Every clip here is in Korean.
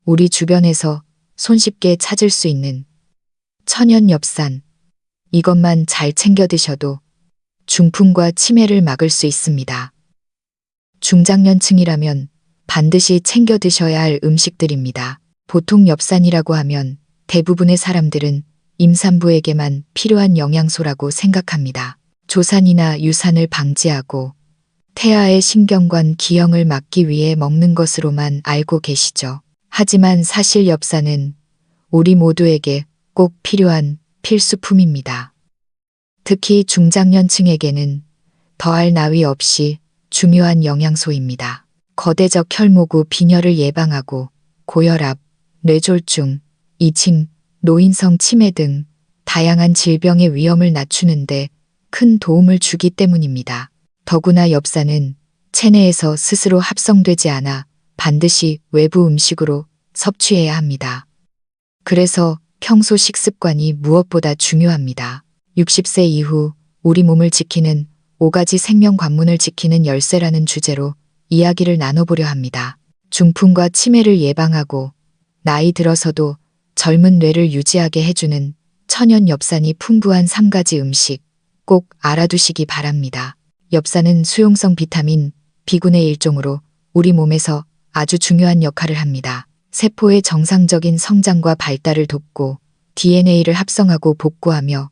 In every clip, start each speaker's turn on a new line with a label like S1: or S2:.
S1: 우리 주변에서 손쉽게 찾을 수 있는 천연 엽산. 이것만 잘 챙겨 드셔도 중풍과 치매를 막을 수 있습니다. 중장년층이라면 반드시 챙겨 드셔야 할 음식들입니다. 보통 엽산이라고 하면 대부분의 사람들은 임산부에게만 필요한 영양소라고 생각합니다. 조산이나 유산을 방지하고 태아의 신경관 기형을 막기 위해 먹는 것으로만 알고 계시죠. 하지만 사실 엽산은 우리 모두에게 꼭 필요한 필수품입니다. 특히 중장년층에게는 더할 나위 없이 중요한 영양소입니다. 거대적 혈모구 빈혈을 예방하고 고혈압, 뇌졸중, 이칭, 노인성 치매 등 다양한 질병의 위험을 낮추는데 큰 도움을 주기 때문입니다. 더구나 엽산은 체내에서 스스로 합성되지 않아 반드시 외부 음식으로 섭취해야 합니다. 그래서 평소 식습관이 무엇보다 중요합니다. 60세 이후 우리 몸을 지키는 5가지 생명 관문을 지키는 열쇠라는 주제로 이야기를 나눠보려 합니다. 중풍과 치매를 예방하고 나이 들어서도 젊은 뇌를 유지하게 해주는 천연 엽산이 풍부한 3가지 음식 꼭 알아두시기 바랍니다. 엽산은 수용성 비타민 B군의 일종으로 우리 몸에서 아주 중요한 역할을 합니다. 세포의 정상적인 성장과 발달을 돕고 DNA를 합성하고 복구하며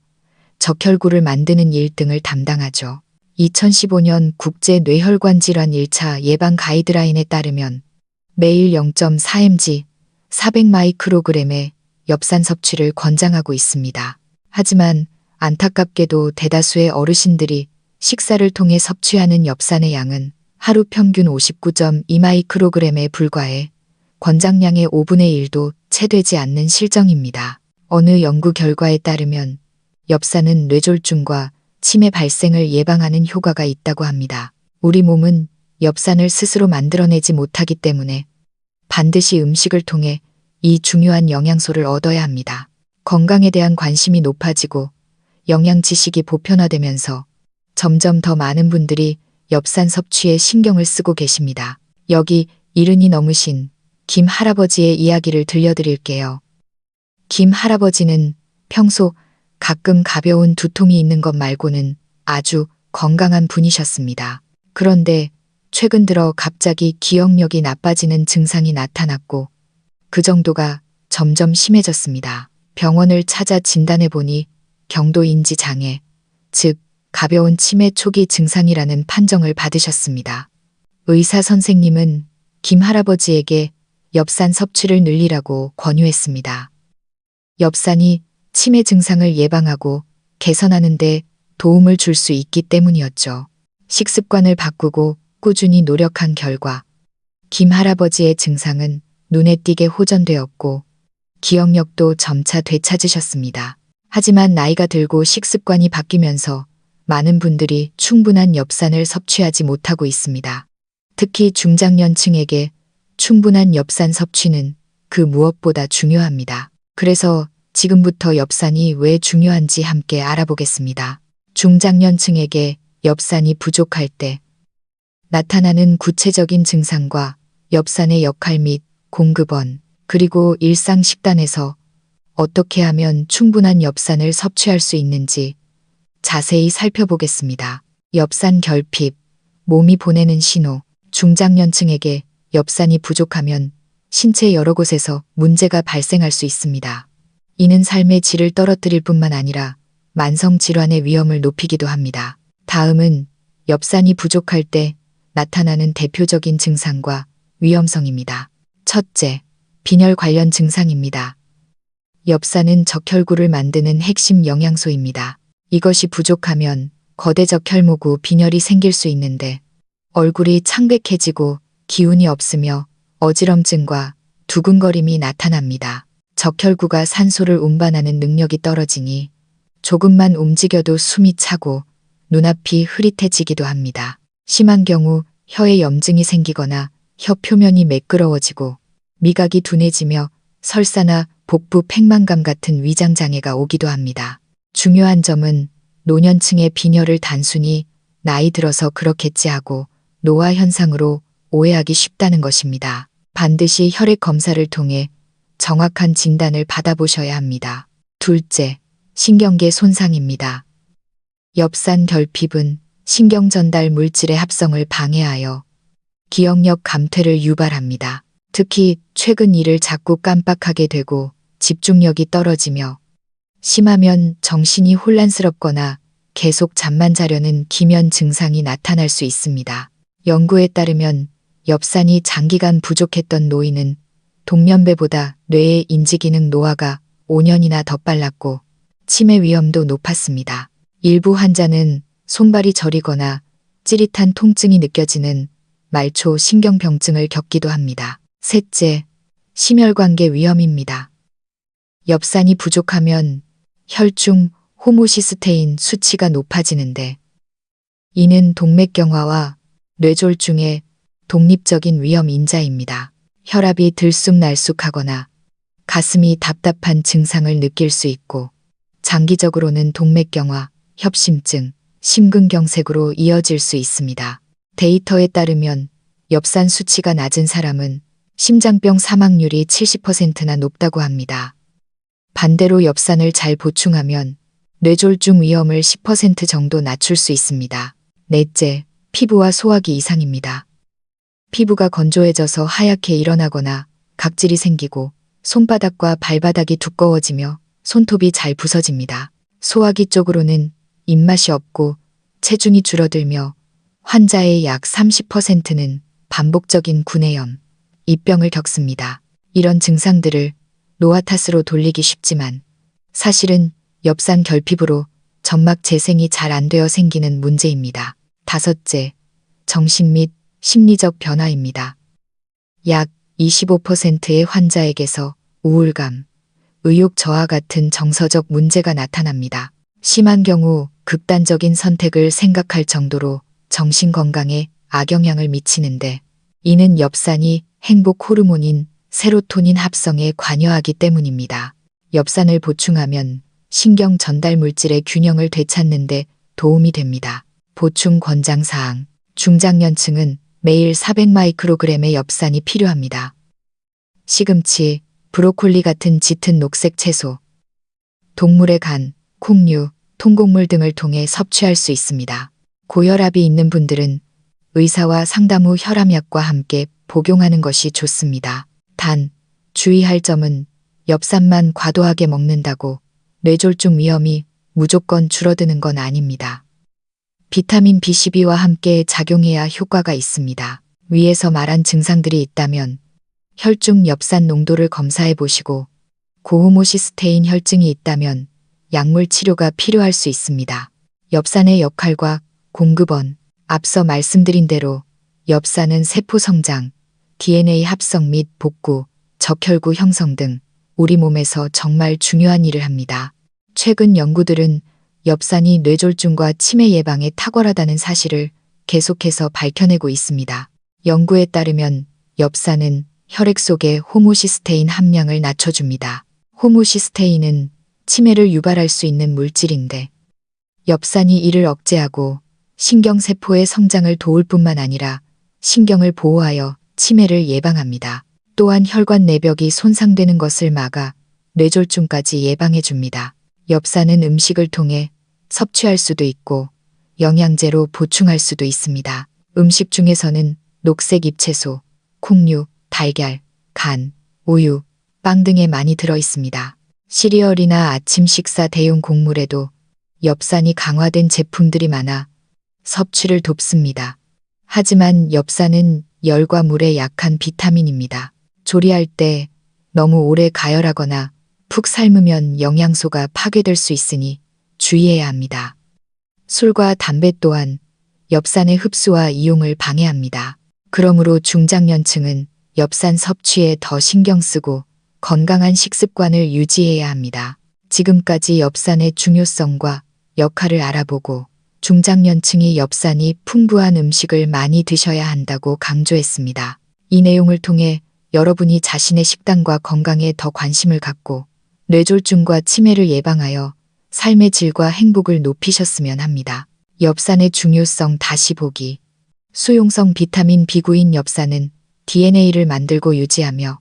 S1: 적혈구를 만드는 일 등을 담당하죠. 2015년 국제뇌혈관 질환 1차 예방 가이드라인에 따르면 매일 0.4mg 400마이크로그램의 엽산 섭취를 권장하고 있습니다. 하지만 안타깝게도 대다수의 어르신들이 식사를 통해 섭취하는 엽산의 양은 하루 평균 59.2마이크로그램에 불과해 권장량의 5분의 1도 채 되지 않는 실정입니다. 어느 연구 결과에 따르면 엽산은 뇌졸중과 치매 발생을 예방하는 효과가 있다고 합니다. 우리 몸은 엽산을 스스로 만들어내지 못하기 때문에 반드시 음식을 통해 이 중요한 영양소를 얻어야 합니다. 건강에 대한 관심이 높아지고 영양 지식이 보편화되면서 점점 더 많은 분들이 엽산 섭취에 신경을 쓰고 계십니다. 여기 70이 넘으신 김 할아버지의 이야기를 들려드릴게요. 김 할아버지는 평소 가끔 가벼운 두통이 있는 것 말고는 아주 건강한 분이셨습니다. 그런데 최근 들어 갑자기 기억력이 나빠지는 증상이 나타났고 그 정도가 점점 심해졌습니다. 병원을 찾아 진단해보니 경도인지 장애, 즉 가벼운 치매 초기 증상이라는 판정을 받으셨습니다. 의사 선생님은 김 할아버지에게 엽산 섭취를 늘리라고 권유했습니다. 엽산이 치매 증상을 예방하고 개선하는 데 도움을 줄 수 있기 때문이었죠. 식습관을 바꾸고 꾸준히 노력한 결과 김 할아버지의 증상은 눈에 띄게 호전되었고 기억력도 점차 되찾으셨습니다. 하지만 나이가 들고 식습관이 바뀌면서 많은 분들이 충분한 엽산을 섭취하지 못하고 있습니다. 특히 중장년층에게 충분한 엽산 섭취는 그 무엇보다 중요합니다. 그래서 지금부터 엽산이 왜 중요한지 함께 알아보겠습니다. 중장년층에게 엽산이 부족할 때 나타나는 구체적인 증상과 엽산의 역할 및 공급원, 그리고 일상 식단에서 어떻게 하면 충분한 엽산을 섭취할 수 있는지 자세히 살펴보겠습니다. 엽산 결핍, 몸이 보내는 신호. 중장년층에게 엽산이 부족하면 신체 여러 곳에서 문제가 발생할 수 있습니다. 이는 삶의 질을 떨어뜨릴 뿐만 아니라 만성 질환의 위험을 높이기도 합니다. 다음은 엽산이 부족할 때 나타나는 대표적인 증상과 위험성입니다. 첫째, 빈혈 관련 증상입니다. 엽산은 적혈구를 만드는 핵심 영양소입니다. 이것이 부족하면 거대적 혈모구 빈혈이 생길 수 있는데 얼굴이 창백해지고 기운이 없으며 어지럼증과 두근거림이 나타납니다. 적혈구가 산소를 운반하는 능력이 떨어지니 조금만 움직여도 숨이 차고 눈앞이 흐릿해지기도 합니다. 심한 경우 혀에 염증이 생기거나 혀 표면이 매끄러워지고 미각이 둔해지며 설사나 복부 팽만감 같은 위장 장애가 오기도 합니다. 중요한 점은 노년층의 빈혈을 단순히 나이 들어서 그렇겠지 하고 노화 현상으로 오해하기 쉽다는 것입니다. 반드시 혈액 검사를 통해 정확한 진단을 받아보셔야 합니다. 둘째, 신경계 손상입니다. 엽산 결핍은 신경 전달 물질의 합성을 방해하여 기억력 감퇴를 유발합니다. 특히 최근 일을 자꾸 깜빡하게 되고 집중력이 떨어지며 심하면 정신이 혼란스럽거나 계속 잠만 자려는 기면 증상이 나타날 수 있습니다. 연구에 따르면 엽산이 장기간 부족했던 노인은 동년배보다 뇌의 인지기능 노화가 5년이나 더 빨랐고 치매 위험도 높았습니다. 일부 환자는 손발이 저리거나 찌릿한 통증이 느껴지는 말초 신경병증을 겪기도 합니다. 셋째, 심혈관계 위험입니다. 엽산이 부족하면 혈중 호모시스테인 수치가 높아지는데 이는 동맥경화와 뇌졸중의 독립적인 위험 인자입니다. 혈압이 들쑥날쑥하거나 가슴이 답답한 증상을 느낄 수 있고 장기적으로는 동맥경화, 협심증, 심근경색으로 이어질 수 있습니다. 데이터에 따르면 엽산 수치가 낮은 사람은 심장병 사망률이 70%나 높다고 합니다. 반대로 엽산을 잘 보충하면 뇌졸중 위험을 10% 정도 낮출 수 있습니다. 넷째, 피부와 소화기 이상입니다. 피부가 건조해져서 하얗게 일어나거나 각질이 생기고 손바닥과 발바닥이 두꺼워지며 손톱이 잘 부서집니다. 소화기 쪽으로는 입맛이 없고 체중이 줄어들며 환자의 약 30%는 반복적인 구내염, 입병을 겪습니다. 이런 증상들을 노화 탓으로 돌리기 쉽지만 사실은 엽산 결핍으로 점막 재생이 잘 안 되어 생기는 문제입니다. 다섯째, 정신 및 심리적 변화입니다. 약 25%의 환자에게서 우울감, 의욕 저하 같은 정서적 문제가 나타납니다. 심한 경우 극단적인 선택을 생각할 정도로 정신 건강에 악영향을 미치는데 이는 엽산이 행복 호르몬인 세로토닌 합성에 관여하기 때문입니다. 엽산을 보충하면 신경 전달 물질의 균형을 되찾는 데 도움이 됩니다. 보충 권장사항. 중장년층은 매일 400마이크로그램의 엽산이 필요합니다. 시금치, 브로콜리 같은 짙은 녹색 채소, 동물의 간, 콩류, 통곡물 등을 통해 섭취할 수 있습니다. 고혈압이 있는 분들은 의사와 상담 후 혈압약과 함께 복용하는 것이 좋습니다. 단, 주의할 점은 엽산만 과도하게 먹는다고 뇌졸중 위험이 무조건 줄어드는 건 아닙니다. 비타민 B12와 함께 작용해야 효과가 있습니다. 위에서 말한 증상들이 있다면 혈중 엽산 농도를 검사해 보시고 고호모시스테인 혈증이 있다면 약물 치료가 필요할 수 있습니다. 엽산의 역할과 공급원. 앞서 말씀드린 대로 엽산은 세포 성장, DNA 합성 및 복구, 적혈구 형성 등 우리 몸에서 정말 중요한 일을 합니다. 최근 연구들은 엽산이 뇌졸중과 치매 예방에 탁월하다는 사실을 계속해서 밝혀내고 있습니다. 연구에 따르면 엽산은 혈액 속의 호모시스테인 함량을 낮춰줍니다. 호모시스테인은 치매를 유발할 수 있는 물질인데 엽산이 이를 억제하고 신경세포의 성장을 도울 뿐만 아니라 신경을 보호하여 치매를 예방합니다. 또한 혈관 내벽이 손상되는 것을 막아 뇌졸중까지 예방해줍니다. 엽산은 음식을 통해 섭취할 수도 있고 영양제로 보충할 수도 있습니다. 음식 중에서는 녹색 잎채소, 콩류, 달걀, 간, 우유, 빵 등에 많이 들어있습니다. 시리얼이나 아침 식사 대용 곡물에도 엽산이 강화된 제품들이 많아 섭취를 돕습니다. 하지만 엽산은 열과 물에 약한 비타민입니다. 조리할 때 너무 오래 가열하거나 푹 삶으면 영양소가 파괴될 수 있으니 주의해야 합니다. 술과 담배 또한 엽산의 흡수와 이용을 방해합니다. 그러므로 중장년층은 엽산 섭취에 더 신경 쓰고 건강한 식습관을 유지해야 합니다. 지금까지 엽산의 중요성과 역할을 알아보고 중장년층이 엽산이 풍부한 음식을 많이 드셔야 한다고 강조했습니다. 이 내용을 통해 여러분이 자신의 식단과 건강에 더 관심을 갖고 뇌졸중과 치매를 예방하여 삶의 질과 행복을 높이셨으면 합니다. 엽산의 중요성 다시 보기. 수용성 비타민 B9인 엽산은 DNA를 만들고 유지하며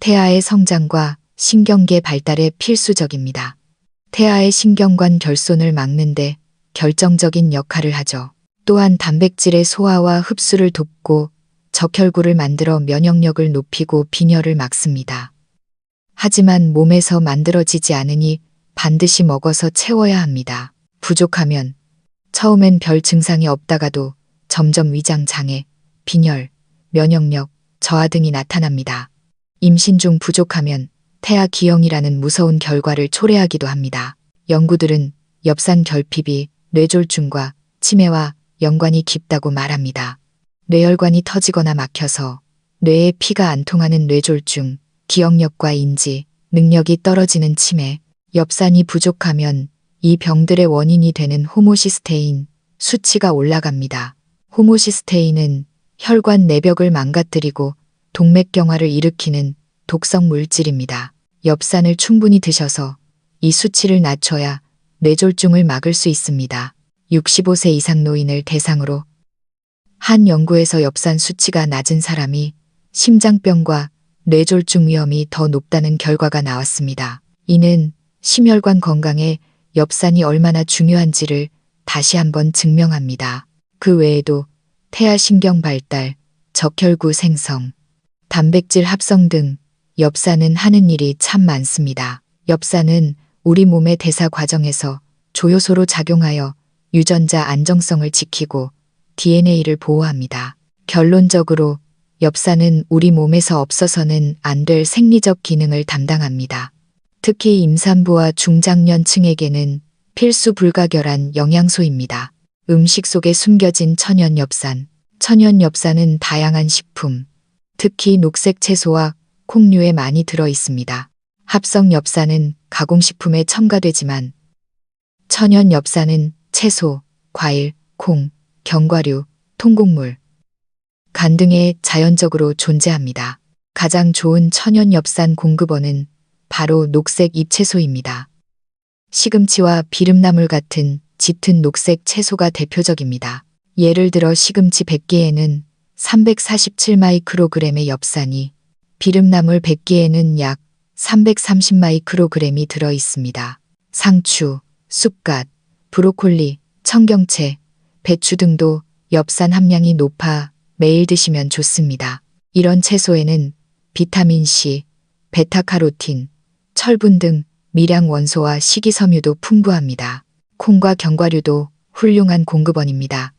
S1: 태아의 성장과 신경계 발달에 필수적입니다. 태아의 신경관 결손을 막는데 결정적인 역할을 하죠. 또한 단백질의 소화와 흡수를 돕고 적혈구를 만들어 면역력을 높이고 빈혈을 막습니다. 하지만 몸에서 만들어지지 않으니 반드시 먹어서 채워야 합니다. 부족하면 처음엔 별 증상이 없다가도 점점 위장 장애, 빈혈, 면역력 저하 등이 나타납니다. 임신 중 부족하면 태아 기형이라는 무서운 결과를 초래하기도 합니다. 연구들은 엽산 결핍이 뇌졸중과 치매와 연관이 깊다고 말합니다. 뇌혈관이 터지거나 막혀서 뇌에 피가 안 통하는 뇌졸중, 기억력과 인지, 능력이 떨어지는 치매, 엽산이 부족하면 이 병들의 원인이 되는 호모시스테인 수치가 올라갑니다. 호모시스테인은 혈관 내벽을 망가뜨리고 동맥경화를 일으키는 독성 물질입니다. 엽산을 충분히 드셔서 이 수치를 낮춰야 뇌졸중을 막을 수 있습니다. 65세 이상 노인을 대상으로 한 연구에서 엽산 수치가 낮은 사람이 심장병과 뇌졸중 위험이 더 높다는 결과가 나왔습니다. 이는 심혈관 건강에 엽산이 얼마나 중요한지를 다시 한번 증명합니다. 그 외에도 태아 신경 발달, 적혈구 생성, 단백질 합성 등 엽산은 하는 일이 참 많습니다. 엽산은 우리 몸의 대사 과정에서 조효소로 작용하여 유전자 안정성을 지키고 DNA를 보호합니다. 결론적으로 엽산은 우리 몸에서 없어서는 안 될 생리적 기능을 담당합니다. 특히 임산부와 중장년층에게는 필수 불가결한 영양소입니다. 음식 속에 숨겨진 천연엽산. 천연엽산은 다양한 식품, 특히 녹색 채소와 콩류에 많이 들어 있습니다. 합성엽산은 가공식품에 첨가되지만 천연엽산은 채소, 과일, 콩, 견과류, 통곡물, 간 등에 자연적으로 존재합니다. 가장 좋은 천연엽산 공급원은 바로 녹색 잎채소입니다. 시금치와 비름나물 같은 짙은 녹색 채소가 대표적입니다. 예를 들어 시금치 100개에는 347마이크로그램의 엽산이, 비름나물 100개에는 약 330마이크로그램이 들어 있습니다. 상추, 쑥갓, 브로콜리, 청경채, 배추 등도 엽산 함량이 높아 매일 드시면 좋습니다. 이런 채소에는 비타민C, 베타카로틴, 철분 등 미량 원소와 식이섬유도 풍부합니다. 콩과 견과류도 훌륭한 공급원입니다.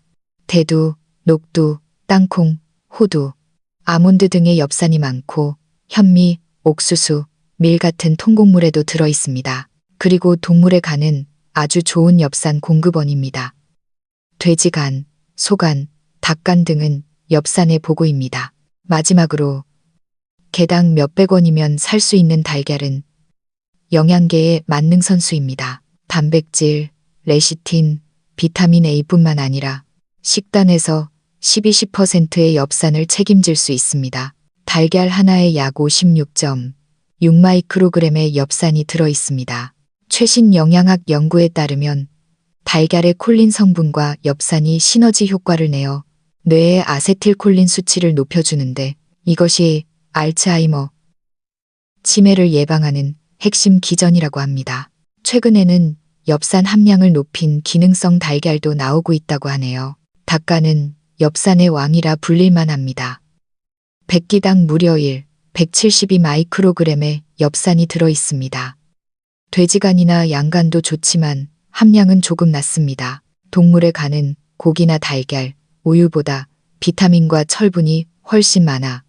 S1: 대두, 녹두, 땅콩, 호두, 아몬드 등의 엽산이 많고 현미, 옥수수, 밀 같은 통곡물에도 들어 있습니다. 그리고 동물의 간은 아주 좋은 엽산 공급원입니다. 돼지간, 소간, 닭간 등은 엽산의 보고입니다. 마지막으로 개당 몇백 원이면 살 수 있는 달걀은 영양계의 만능 선수입니다. 단백질, 레시틴, 비타민 A뿐만 아니라 식단에서 12-10%의 엽산을 책임질 수 있습니다. 달걀 하나에 약 56.6마이크로그램의 엽산이 들어 있습니다. 최신 영양학 연구에 따르면 달걀의 콜린 성분과 엽산이 시너지 효과를 내어 뇌의 아세틸콜린 수치를 높여주는데 이것이 알츠하이머, 치매를 예방하는 핵심 기전이라고 합니다. 최근에는 엽산 함량을 높인 기능성 달걀도 나오고 있다고 하네요. 닭간은 엽산의 왕이라 불릴만 합니다. 100끼당 무려 172마이크로그램의 엽산이 들어 있습니다. 돼지간이나 양간도 좋지만 함량은 조금 낮습니다. 동물의 간은 고기나 달걀, 우유보다 비타민과 철분이 훨씬 많아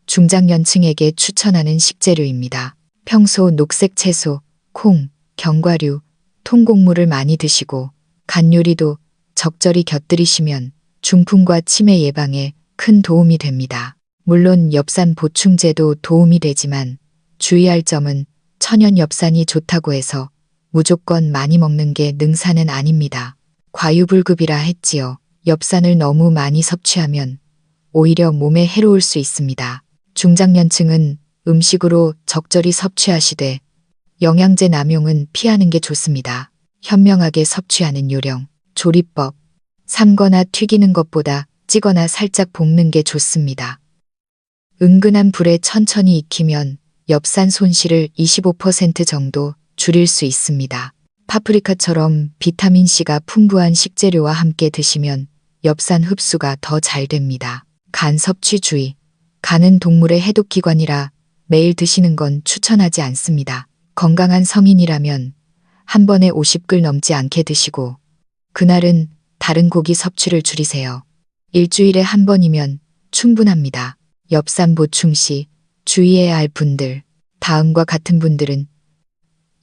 S1: 중장년층에게 추천하는 식재료입니다. 평소 녹색 채소, 콩, 견과류, 통곡물을 많이 드시고 간 요리도 적절히 곁들이시면 중풍과 치매 예방에 큰 도움이 됩니다. 물론 엽산 보충제도 도움이 되지만 주의할 점은 천연 엽산이 좋다고 해서 무조건 많이 먹는 게 능사는 아닙니다. 과유불급이라 했지요. 엽산을 너무 많이 섭취하면 오히려 몸에 해로울 수 있습니다. 중장년층은 음식으로 적절히 섭취하시되 영양제 남용은 피하는 게 좋습니다. 현명하게 섭취하는 요령, 조리법, 삶거나 튀기는 것보다 찌거나 살짝 볶는 게 좋습니다. 은근한 불에 천천히 익히면 엽산 손실을 25% 정도 줄일 수 있습니다. 파프리카처럼 비타민C가 풍부한 식재료와 함께 드시면 엽산 흡수가 더 잘 됩니다. 간 섭취 주의. 간은 동물의 해독기관이라 매일 드시는 건 추천하지 않습니다. 건강한 성인이라면 한 번에 50글 넘지 않게 드시고 그날은 다른 고기 섭취를 줄이세요. 일주일에 한 번이면 충분합니다. 엽산 보충 시 주의해야 할 분들. 다음과 같은 분들은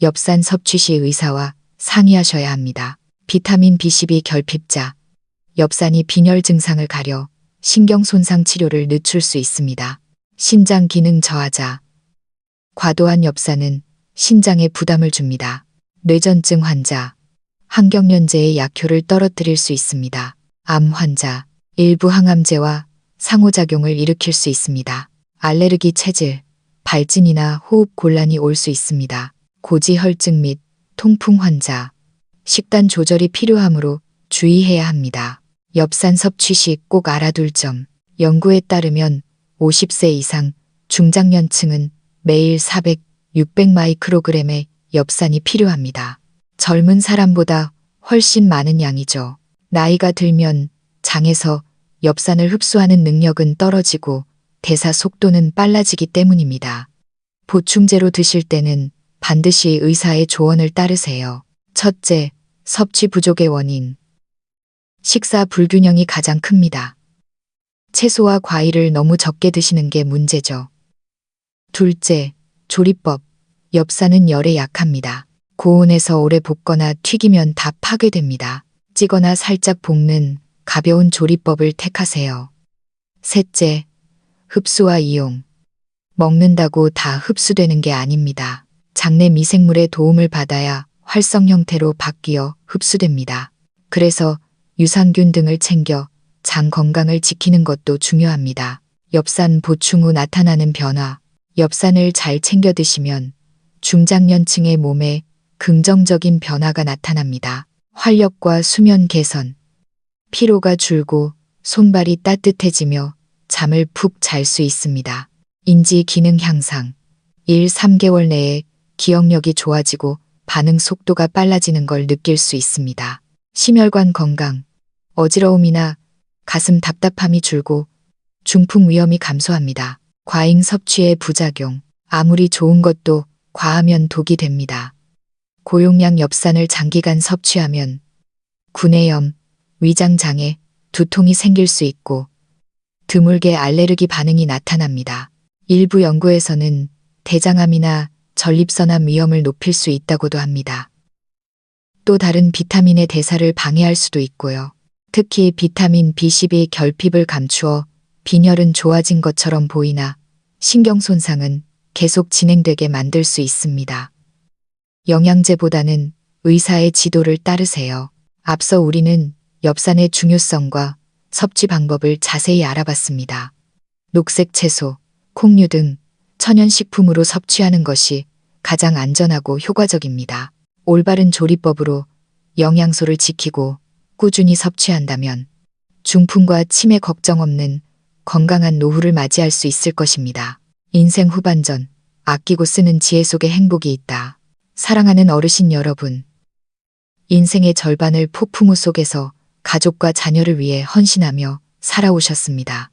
S1: 엽산 섭취 시 의사와 상의하셔야 합니다. 비타민 B12 결핍자. 엽산이 빈혈 증상을 가려 신경 손상 치료를 늦출 수 있습니다. 신장 기능 저하자. 과도한 엽산은 신장에 부담을 줍니다. 뇌전증 환자. 항경련제의 약효를 떨어뜨릴 수 있습니다. 암 환자. 일부 항암제와 상호작용을 일으킬 수 있습니다. 알레르기 체질. 발진이나 호흡 곤란이 올 수 있습니다. 고지혈증 및 통풍 환자. 식단 조절이 필요하므로 주의해야 합니다. 엽산 섭취 시 꼭 알아둘 점. 연구에 따르면 50세 이상 중장년층은 매일 400, 600 마이크로그램의 엽산이 필요합니다. 젊은 사람보다 훨씬 많은 양이죠. 나이가 들면 장에서 엽산을 흡수하는 능력은 떨어지고 대사 속도는 빨라지기 때문입니다. 보충제로 드실 때는 반드시 의사의 조언을 따르세요. 첫째, 섭취 부족의 원인. 식사 불균형이 가장 큽니다. 채소와 과일을 너무 적게 드시는 게 문제죠. 둘째, 조리법. 엽산은 열에 약합니다. 고온에서 오래 볶거나 튀기면 다 파괴됩니다. 찌거나 살짝 볶는 가벼운 조리법을 택하세요. 셋째, 흡수와 이용. 먹는다고 다 흡수되는 게 아닙니다. 장내 미생물의 도움을 받아야 활성 형태로 바뀌어 흡수됩니다. 그래서 유산균 등을 챙겨 장 건강을 지키는 것도 중요합니다. 엽산 보충 후 나타나는 변화. 엽산을 잘 챙겨 드시면 중장년층의 몸에 긍정적인 변화가 나타납니다. 활력과 수면 개선. 피로가 줄고 손발이 따뜻해지며 잠을 푹 잘 수 있습니다. 인지 기능 향상. 1-3개월 내에 기억력이 좋아지고 반응 속도가 빨라지는 걸 느낄 수 있습니다. 심혈관 건강. 어지러움이나 가슴 답답함이 줄고 중풍 위험이 감소합니다. 과잉 섭취의 부작용. 아무리 좋은 것도 과하면 독이 됩니다. 고용량 엽산을 장기간 섭취하면 구내염, 위장장애, 두통이 생길 수 있고 드물게 알레르기 반응이 나타납니다. 일부 연구에서는 대장암이나 전립선암 위험을 높일 수 있다고도 합니다. 또 다른 비타민의 대사를 방해할 수도 있고요. 특히 비타민 B12 결핍을 감추어 빈혈은 좋아진 것처럼 보이나 신경 손상은 계속 진행되게 만들 수 있습니다. 영양제보다는 의사의 지도를 따르세요. 앞서 우리는 엽산의 중요성과 섭취 방법을 자세히 알아봤습니다. 녹색 채소, 콩류 등 천연식품으로 섭취하는 것이 가장 안전하고 효과적입니다. 올바른 조리법으로 영양소를 지키고 꾸준히 섭취한다면 중풍과 치매 걱정 없는 건강한 노후를 맞이할 수 있을 것입니다. 인생 후반전, 아끼고 쓰는 지혜 속에 행복이 있다. 사랑하는 어르신 여러분, 인생의 절반을 폭풍우 속에서 가족과 자녀를 위해 헌신하며 살아오셨습니다.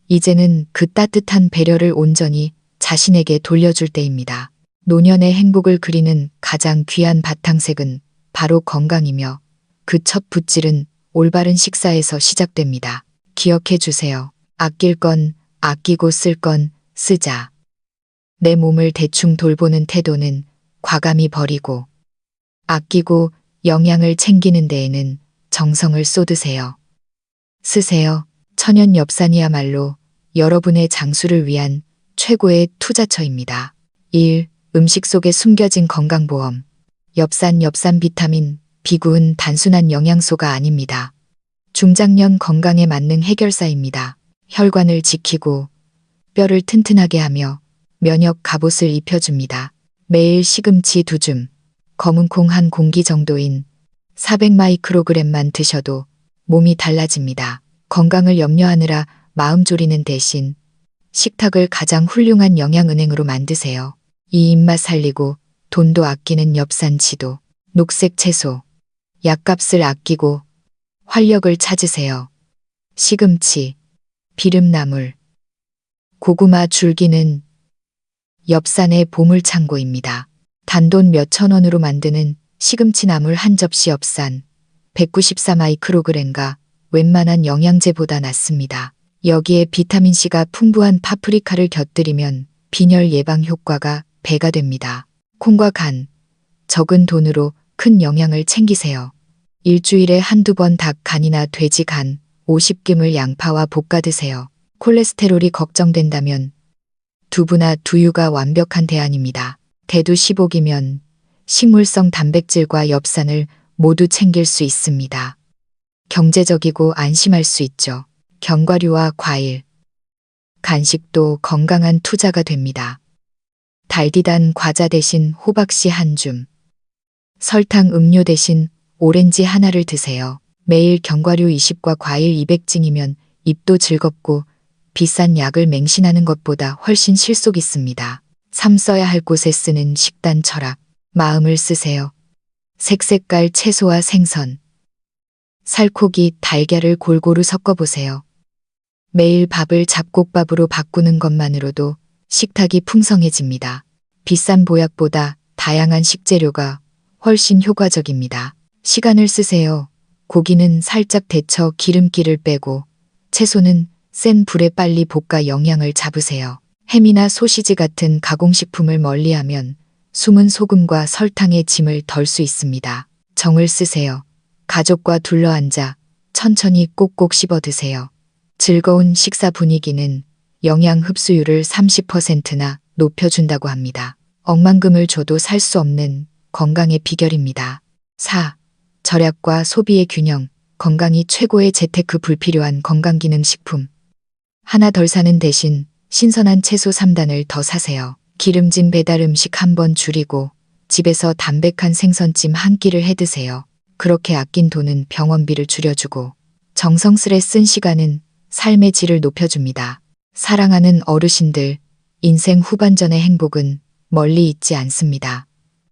S1: 이제는 그 따뜻한 배려를 온전히 자신에게 돌려줄 때입니다. 노년의 행복을 그리는 가장 귀한 바탕색은 바로 건강이며 그 첫 붓질은 올바른 식사에서 시작됩니다. 기억해 주세요. 아낄 건 아끼고 쓸 건 쓰자. 내 몸을 대충 돌보는 태도는 과감히 버리고 아끼고 영양을 챙기는 데에는 정성을 쏟으세요. 쓰세요. 천연 엽산이야말로 여러분의 장수를 위한 최고의 투자처입니다. 1. 음식 속에 숨겨진 건강보험. 엽산 비타민, 비구은 단순한 영양소가 아닙니다. 중장년 건강에 맞는 해결사입니다. 혈관을 지키고 뼈를 튼튼하게 하며 면역 갑옷을 입혀줍니다. 매일 시금치 2줌, 검은콩 한 공기 정도인 400 마이크로그램만 드셔도 몸이 달라집니다. 건강을 염려하느라 마음 졸이는 대신 식탁을 가장 훌륭한 영양은행으로 만드세요. 이 입맛 살리고 돈도 아끼는 엽산 지도, 녹색 채소, 약값을 아끼고 활력을 찾으세요. 시금치, 비름나물, 고구마 줄기는 엽산의 보물창고입니다. 단돈 몇천 원으로 만드는 시금치 나물 한 접시 엽산 194마이크로그램가 웬만한 영양제보다 낫습니다. 여기에 비타민C가 풍부한 파프리카를 곁들이면 빈혈 예방 효과가 배가 됩니다. 콩과 간, 적은 돈으로 큰 영양을 챙기세요. 일주일에 한두 번 닭 간이나 돼지 간 50g을 양파와 볶아 드세요. 콜레스테롤이 걱정된다면 두부나 두유가 완벽한 대안입니다. 대두 15기면 식물성 단백질과 엽산을 모두 챙길 수 있습니다. 경제적이고 안심할 수 있죠. 견과류와 과일, 간식도 건강한 투자가 됩니다. 달디단 과자 대신 호박씨 한 줌, 설탕 음료 대신 오렌지 하나를 드세요. 매일 견과류 20과 과일 200징이면 입도 즐겁고 비싼 약을 맹신하는 것보다 훨씬 실속 있습니다. 삶 써야 할 곳에 쓰는 식단 철학, 마음을 쓰세요. 색색깔 채소와 생선, 살코기, 달걀을 골고루 섞어보세요. 매일 밥을 잡곡밥으로 바꾸는 것만으로도 식탁이 풍성해집니다. 비싼 보약보다 다양한 식재료가 훨씬 효과적입니다. 시간을 쓰세요. 고기는 살짝 데쳐 기름기를 빼고 채소는 센 불에 빨리 볶아 영양을 잡으세요. 햄이나 소시지 같은 가공식품을 멀리하면 숨은 소금과 설탕의 짐을 덜 수 있습니다. 정을 쓰세요. 가족과 둘러앉아 천천히 꼭꼭 씹어 드세요. 즐거운 식사 분위기는 영양 흡수율을 30%나 높여준다고 합니다. 억만금을 줘도 살 수 없는 건강의 비결입니다. 4. 절약과 소비의 균형, 건강이 최고의 재테크 불필요한 건강기능식품. 하나 덜 사는 대신 신선한 채소 3단을 더 사세요. 기름진 배달 음식 한 번 줄이고 집에서 담백한 생선찜 한 끼를 해 드세요. 그렇게 아낀 돈은 병원비를 줄여주고 정성스레 쓴 시간은 삶의 질을 높여줍니다. 사랑하는 어르신들, 인생 후반전의 행복은 멀리 있지 않습니다.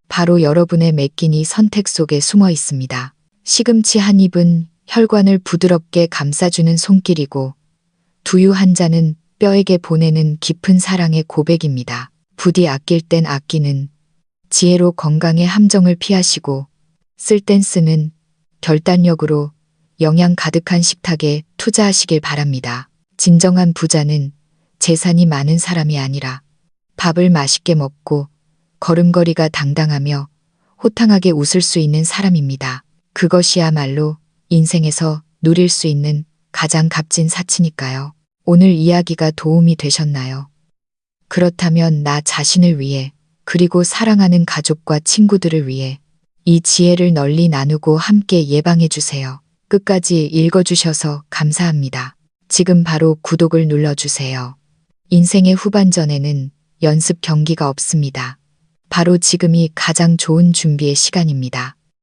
S1: 바로 여러분의 매 끼니 선택 속에 숨어 있습니다. 시금치 한 입은 혈관을 부드럽게 감싸주는 손길이고 두유 한 잔은 뼈에게 보내는 깊은 사랑의 고백입니다. 부디 아낄 땐 아끼는 지혜로 건강의 함정을 피하시고 쓸 땐 쓰는 결단력으로 영양 가득한 식탁에 투자하시길 바랍니다. 진정한 부자는 재산이 많은 사람이 아니라 밥을 맛있게 먹고 걸음걸이가 당당하며 호탕하게 웃을 수 있는 사람입니다. 그것이야말로 인생에서 누릴 수 있는 가장 값진 사치니까요. 오늘 이야기가 도움이 되셨나요? 그렇다면 나 자신을 위해 그리고 사랑하는 가족과 친구들을 위해 이 지혜를 널리 나누고 함께 예방해 주세요. 끝까지 읽어주셔서 감사합니다. 지금 바로 구독을 눌러주세요. 인생의 후반전에는 연습 경기가 없습니다. 바로 지금이 가장 좋은 준비의 시간입니다.